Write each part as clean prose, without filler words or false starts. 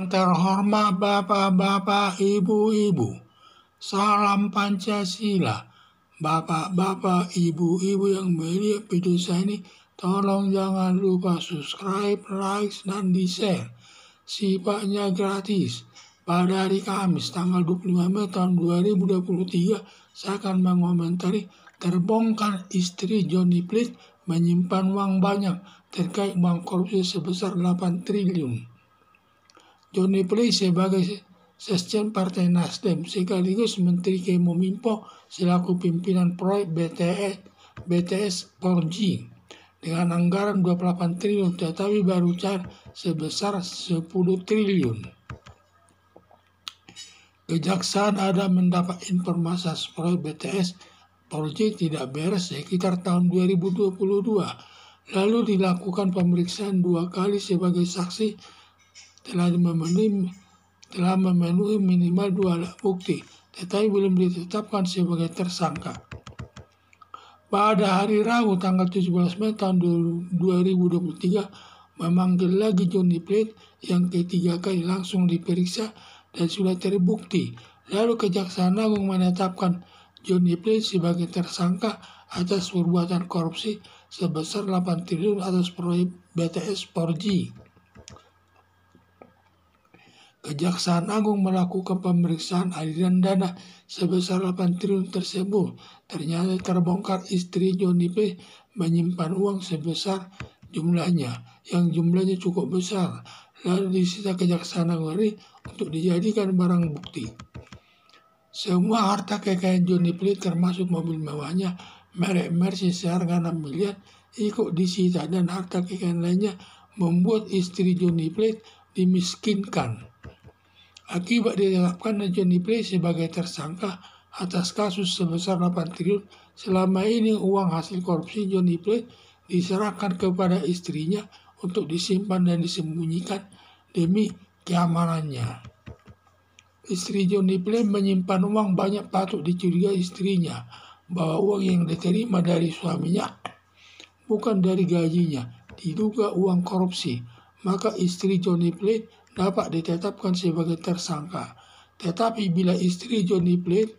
Yang terhormat Bapak-Bapak, Ibu-Ibu, salam Pancasila. Bapak-bapak, Ibu-Ibu yang melihat video saya ini, tolong jangan lupa subscribe, like, dan di-share. Sifatnya gratis. Pada hari Kamis, tanggal 25 Mei tahun 2023, saya akan mengomentari terbongkar istri Johnny Plate menyimpan uang banyak terkait uang korupsi sebesar 8 triliun. Johnny Plate sebagai Sekjen Partai Nasdem sekaligus Menteri Kominfo selaku pimpinan proyek BTS 4G dengan anggaran 28 triliun tetapi baru cair sebesar 10 triliun. Kejaksaan ada mendapat informasi proyek BTS 4G tidak beres sekitar tahun 2022. Lalu dilakukan pemeriksaan 2 kali sebagai saksi telah memenuhi minimal 2 alat bukti, tetapi belum ditetapkan sebagai tersangka. Pada hari Rabu tanggal 17 Mei tahun 2023 memanggil lagi Johnny Plate yang ketiga kali langsung diperiksa dan sudah terbukti. Lalu Kejaksaan Agung menetapkan Johnny Plate sebagai tersangka atas perbuatan korupsi sebesar 8 triliun atas proyek BTS 4G. Kejaksaan Agung melakukan pemeriksaan aliran dana sebesar 8 triliun tersebut. Ternyata terbongkar istri Johnny Plate menyimpan uang sebesar yang jumlahnya cukup besar. Lalu disita Kejaksaan Agung untuk dijadikan barang bukti. Semua harta kekayaan Johnny Plate termasuk mobil mewahnya merek Mercedes seharga 6 miliar ikut disita dan harta kekayaan lainnya membuat istri Johnny Plate dimiskinkan. Akibat ditetapkan Johnny Plate sebagai tersangka atas kasus sebesar 8 triliun, selama ini uang hasil korupsi Johnny Plate diserahkan kepada istrinya untuk disimpan dan disembunyikan demi keamanannya. Istri Johnny Plate menyimpan uang banyak patut dicurigai istrinya bahwa uang yang diterima dari suaminya bukan dari gajinya, diduga uang korupsi. Maka istri Johnny Plate dapat ditetapkan sebagai tersangka. Tetapi bila istri Johnny Plate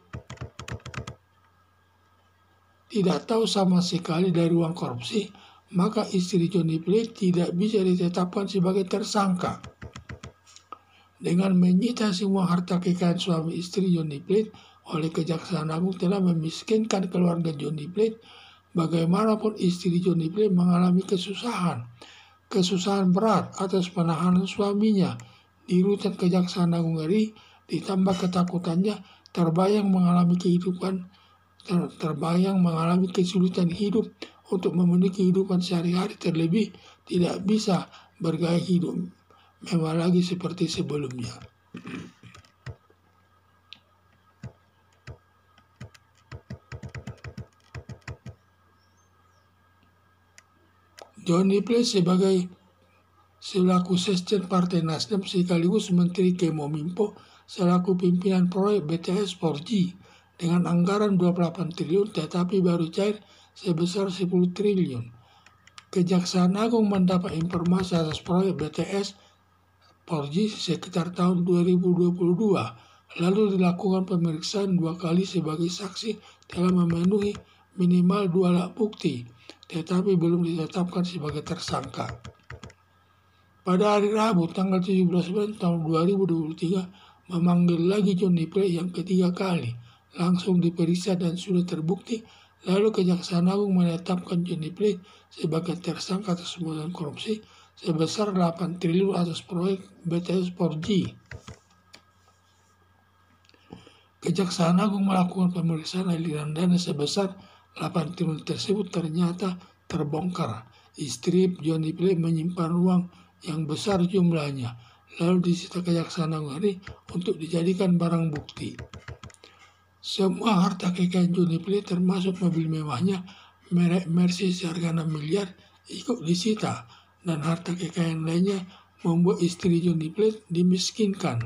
tidak tahu sama sekali dari uang korupsi, maka istri Johnny Plate tidak bisa ditetapkan sebagai tersangka. Dengan menyita semua harta kekayaan suami istri Johnny Plate oleh Kejaksaan Agung telah memiskinkan keluarga Johnny Plate. Bagaimanapun istri Johnny Plate mengalami kesusahan berat atas penahanan suaminya di rutan Kejaksaan Agung RI, ditambah ketakutannya terbayang mengalami kesulitan hidup untuk memenuhi kehidupan sehari-hari, terlebih tidak bisa bergaya hidup mewah lagi seperti sebelumnya. Johnny Plate selaku Sekjen Partai Nasdem sekaligus Menteri Kominfo selaku pimpinan proyek BTS 4G dengan anggaran 28 triliun tetapi baru cair sebesar 10 triliun. Kejaksaan Agung mendapat informasi atas proyek BTS 4G sekitar tahun 2022. Lalu dilakukan pemeriksaan 2 kali sebagai saksi telah memenuhi minimal 2 alat bukti, tetapi belum ditetapkan sebagai tersangka. Pada hari Rabu tanggal 17 Mei tahun 2023 memanggil lagi Johnny Plate yang ketiga kali, langsung diperiksa dan sudah terbukti. Lalu Kejaksaan Agung menetapkan Johnny Plate sebagai tersangka atas perbuatan korupsi sebesar 8 triliun atas proyek BTS 4G. Kejaksaan Agung melakukan pemeriksaan aliran dana sebesar 8 triliun tersebut ternyata terbongkar. Istri Johnny Plate menyimpan uang yang besar jumlahnya, lalu disita Kejaksaan Agung RI untuk dijadikan barang bukti. Semua harta kekayaan Johnny Plate termasuk mobil mewahnya merek Mercedes seharga 6 miliar ikut disita dan harta kekayaan lainnya membuat istri Johnny Plate dimiskinkan.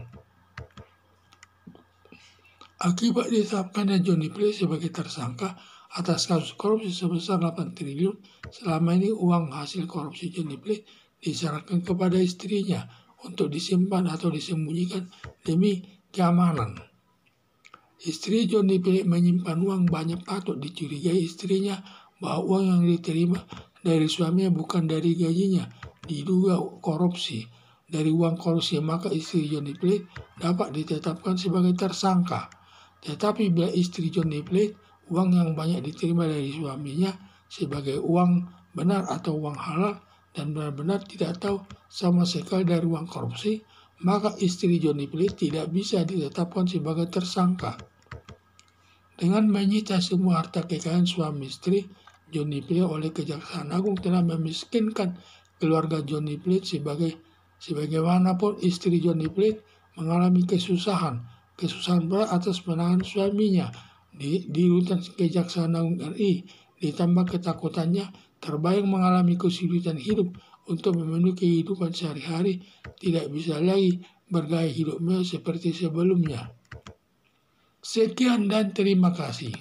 Akibat ditetapkannya Johnny Plate sebagai tersangka atas kasus korupsi sebesar 8 triliun, selama ini uang hasil korupsi Johnny Plate diserahkan kepada istrinya untuk disimpan atau disembunyikan demi keamanan. Istri Johnny Plate menyimpan uang banyak, patut dicurigai istrinya bahwa uang yang diterima dari suaminya bukan dari gajinya, diduga korupsi. Dari uang korupsi, maka istri Johnny Plate dapat ditetapkan sebagai tersangka. Tetapi bila istri Johnny Plate uang yang banyak diterima dari suaminya sebagai uang benar atau uang halal dan benar-benar tidak tahu sama sekali dari uang korupsi, maka istri Johnny Plate tidak bisa ditetapkan sebagai tersangka. Dengan menyita semua harta kekayaan suami istri, Johnny Plate oleh Kejaksaan Agung telah memiskinkan keluarga Johnny Plate sebagaimanapun istri Johnny Plate mengalami kesusahan berat atas menahan suaminya di rutan Kejaksaan Agung RI, ditambah ketakutannya terbayang mengalami kesulitan hidup untuk memenuhi kehidupan sehari-hari, tidak bisa lagi bergaya hidup mewah seperti sebelumnya. Sekian dan terima kasih.